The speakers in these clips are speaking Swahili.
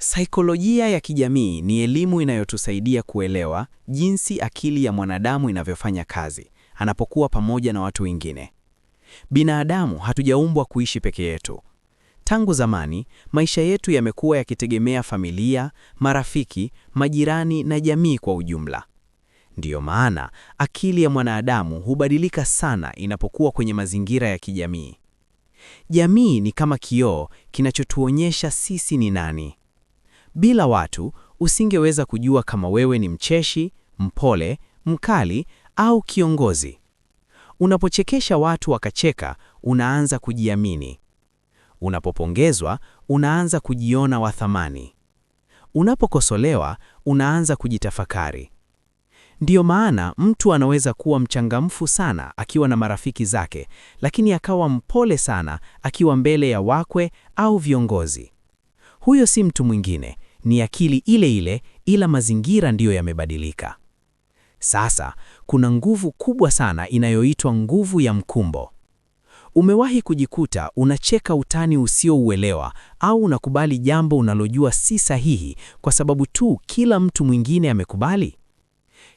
Saikolojia ya kijamii ni elimu inayotusaidia kuelewa jinsi akili ya mwanadamu inavyofanya kazi anapokuwa pamoja na watu wengine. Binadamu hatujaumbwa kuishi peke yetu. Tangu zamani, maisha yetu yamekuwa yakitegemea familia, marafiki, majirani na jamii kwa ujumla. Ndiyo maana akili ya mwanadamu hubadilika sana inapokuwa kwenye mazingira ya kijamii. Jamii ni kama kioo kinachotuonyesha sisi ni nani. Bila watu, usingeweza kujua kama wewe ni mcheshi, mpole, mkali au kiongozi. Unapochekesha watu wakacheka, unaanza kujiamini. Unapopongezwa, unaanza kujiona wa thamani. Unapokosolewa, unaanza kujitafakari. Ndiyo maana mtu anaweza kuwa mchangamfu sana akiwa na marafiki zake, lakini akawa mpole sana akiwa mbele ya wakwe au viongozi. Huyo si mtu mwingine, ni akili ile ile, ila mazingira ndiyo yamebadilika. Sasa, kuna nguvu kubwa sana inayoitwa nguvu ya mkumbo. Umewahi kujikuta unacheka utani usiouelewa au unakubali jambo unalojua si sahihi kwa sababu tu kila mtu mwingine amekubali?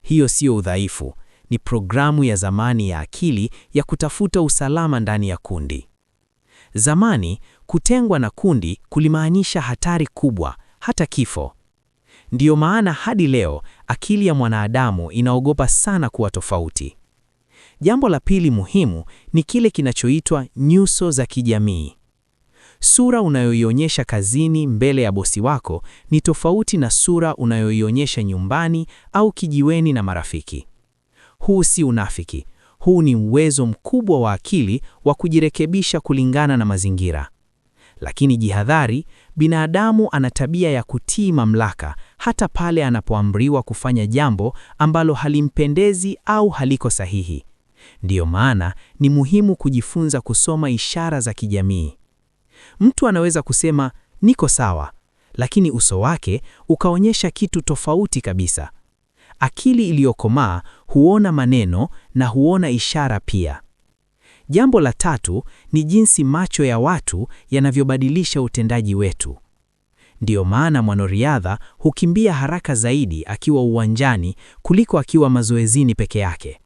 Hiyo sio udhaifu, ni programu ya zamani ya akili ya kutafuta usalama ndani ya kundi. Zamani, kutengwa na kundi kulimaanisha hatari kubwa, hata kifo. Ndiyo maana hadi leo akili ya mwanadamu inaogopa sana kuwa tofauti. Jambo la pili muhimu ni kile kinachoitwa nyuso za kijamii. Sura unayoionyesha kazini mbele ya bosi wako ni tofauti na sura unayoionyesha nyumbani au kijiweni na marafiki. Huu si unafiki, huu ni uwezo mkubwa wa akili wa kujirekebisha kulingana na mazingira. Lakini jihadhari, binadamu ana tabia ya kutii mamlaka hata pale anapoamriwa kufanya jambo ambalo halimpendezi au haliko sahihi. Ndiyo maana ni muhimu kujifunza kusoma ishara za kijamii. Mtu anaweza kusema niko sawa, lakini uso wake ukaonyesha kitu tofauti kabisa. Akili iliyokomaa huona maneno na huona ishara pia. Jambo la tatu ni jinsi macho ya watu yanavyobadilisha utendaji wetu. Ndiyo maana mwanariadha hukimbia haraka zaidi akiwa uwanjani kuliko akiwa mazoezini peke yake.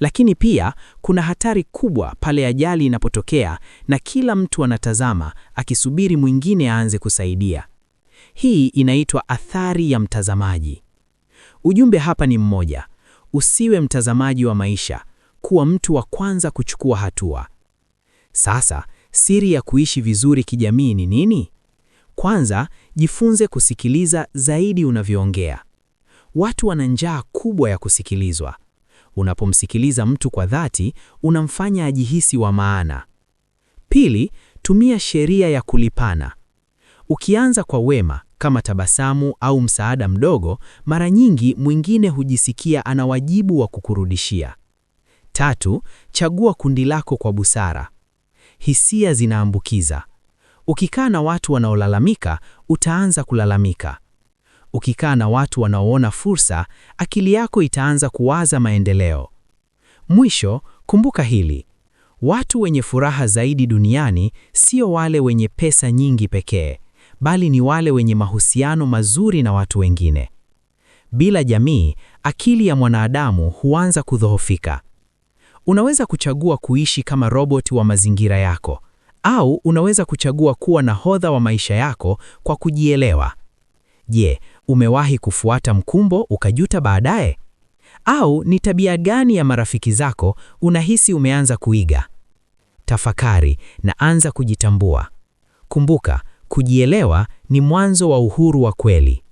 Lakini pia kuna hatari kubwa pale ajali inapotokea na kila mtu anatazama akisubiri mwingine aanze kusaidia. Hii inaitwa athari ya mtazamaji. Ujumbe hapa ni mmoja: usiwe mtazamaji wa maisha, kuwa mtu wa kwanza kuchukua hatua. Sasa, siri ya kuishi vizuri kijamii ni nini? Kwanza, jifunze kusikiliza zaidi unavyoongea. Watu wana njaa kubwa ya kusikilizwa. Unapomsikiliza mtu kwa dhati, unamfanya ajihisi wa maana. Pili, tumia sheria ya kulipana. Ukianza kwa wema, kama tabasamu au msaada mdogo, mara nyingi mwingine hujisikia ana wajibu wa kukurudishia. Tatu, chagua kundi lako kwa busara. Hisia zinaambukiza. Ukikaa na watu wanaolalamika, utaanza kulalamika. Ukikaa na watu wanaoona fursa, akili yako itaanza kuwaza maendeleo. Mwisho, kumbuka hili: watu wenye furaha zaidi duniani sio wale wenye pesa nyingi pekee, bali ni wale wenye mahusiano mazuri na watu wengine. Bila jamii, akili ya mwanadamu huanza kudhoofika. Unaweza kuchagua kuishi kama robot wa mazingira yako, au unaweza kuchagua kuwa nahodha wa maisha yako kwa kujielewa. Je, umewahi kufuata mkumbo ukajuta baadaye? Au ni tabia gani ya marafiki zako unahisi umeanza kuiga? Tafakari na anza kujitambua. Kumbuka, kujielewa ni mwanzo wa uhuru wa kweli.